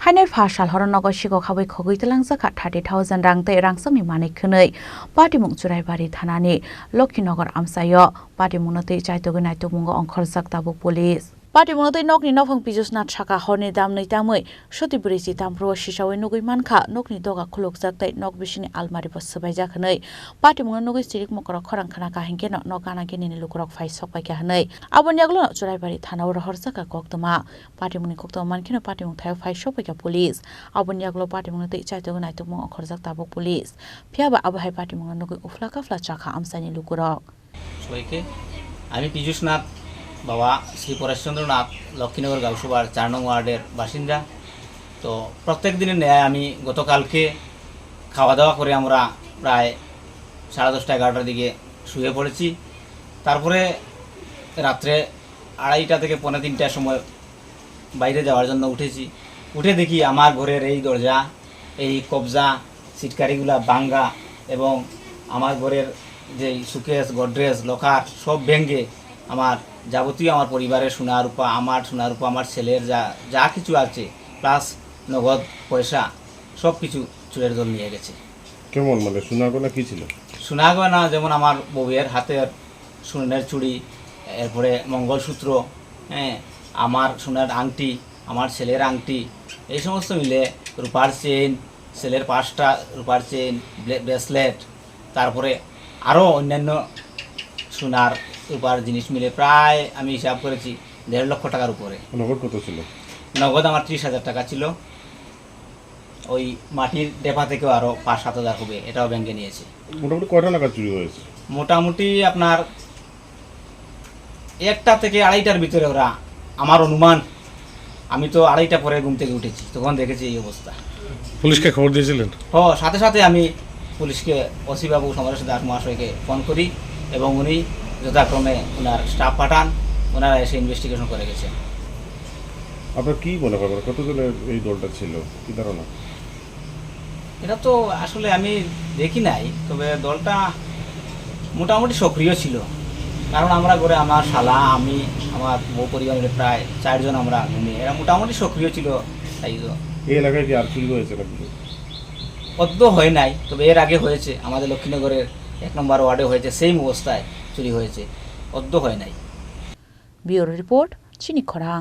Hainai Fashal Horonogo Shigo Hawi Kogitalang Zaka 30,000 Rangte Rangsami Manik Kunui, Party Mung Churaibari Thanani, Lokinogar Amsayo, Party Munoti Chaitogunai Tumungo on Korzak Tabu Police. Party Munoti Nokni Novang Pijus Nat Chaka Horni Dam Nitamui, Shoti Brisi Tampro Shishawe Nugi Manka, Nokni Doga Kuluk Zakte, Nok Bishini Almari Sabajakanui, Party Munugi Stirik Mokoro Koran Kanaka Hinkeno, Nogana Gini Lukurok Fai Sopakanui, Abonyaglo Churaibari Thana Horsaka Koktoma, Party Munikokto Mankino Party Mutai Fai Shopaka Police, Abonyaglo Party Munoti Chaitogunai Tumo Korzak Tabu Police, Piaba Abahai Party Munugi Uflaka Flachaka Amsani Lukurok. আমি পীযুষ নাথ বাবা শ্রী পরেশচন্দ্রনাথ লক্ষ্মীনগর গাউসুবার 4 নং ওয়ার্ডের বাসিন্দা। তো প্রত্যেক দিনের ন্যায় আমি গতকালকে খাওয়া দাওয়া করে আমরা প্রায় 10:30 11টার দিকে শুয়ে পড়েছি। তারপরে রাত্রে 2:30 থেকে 3:45টার সময় বাইরে যাওয়ার জন্য উঠেছি। উঠে দেখি আমার ঘরের এই দরজা, এই কবজা, সিটকারিগুলা ভাঙা এবং আমার ঘরের যে সুকেস, গডরেজ, লকার সব ভেঙে আমার যাবতীয় আমার পরিবারের সোনা রূপা, আমার সোনা রূপা, আমার ছেলের যা কিছু আছে প্লাস নগদ পয়সা সব কিছু চুরের দল নিয়ে গেছে। কেমন মানে সোনা গয়না কি ছিল? সোনা গয়না যেমন আমার বউয়ের হাতের সোনার চুড়ি, এরপরে মঙ্গলসূত্র, আমার সোনার আংটি, আমার ছেলের আংটি, এই সমস্ত মিলে রূপার চেইন, ছেলের 5টা রূপার চেইন, ব্রেসলেট, তারপরে আরও অন্যান্য সোনার রূপার জিনিস মিলে প্রায় আমি হিসাব করেছি 1.5 লক্ষ টাকার উপরে। নগদ কত ছিল? নগদ আমার 30,000 টাকা ছিল। ওই মাটির ডেপা থেকেও আরও 5-7 হাজার হবে, এটাও ব্যাংকে নিয়েছে। মোটামুটি কয়টা টাকা চুরি হয়েছে? মোটামুটি আপনার 1টা থেকে 2:30টার ভিতরে ওরা, আমার অনুমান, আমি তো 2:30টা পরে ঘুম থেকে উঠেছি, তখন দেখেছি এই অবস্থা। পুলিশকে খবর দিয়েছিলেন? সাথে সাথে আমি পুলিশকে ওসি বাবু সমরেশ দাস মহাশয়কে ফোন করি এবং উনি যথাক্রমে ওনার স্টাফ পাঠান, ওনারা এসে ইনভেস্টিগেশন করে গেছে। আপনার কি মনে করেন কতজনের এই দলটা ছিল, কি ধারণা? এটা তো আসলে আমি দেখি নাই, তবে দলটা মোটামুটি সক্রিয় ছিল। কারণ আমরা ঘরে আমার শালা, আমি, আমার বউ পরিবারের প্রায় 4 জন আমরা ঘুমিয়ে, এরা মোটামুটি সক্রিয় ছিল। তাই তো এই এলাকায় কি আর চুরি হয়েছে নাকি? অদ্য হয় নাই, তবে এর আগে হয়েছে আমাদের লক্ষ্মীনগরের 1 নম্বর ওয়ার্ডে হয়েছে, সেম অবস্থায় চুরি হয়েছে, অদ্য হয় নাই। ব্যুরো রিপোর্ট, চিনি খরাং।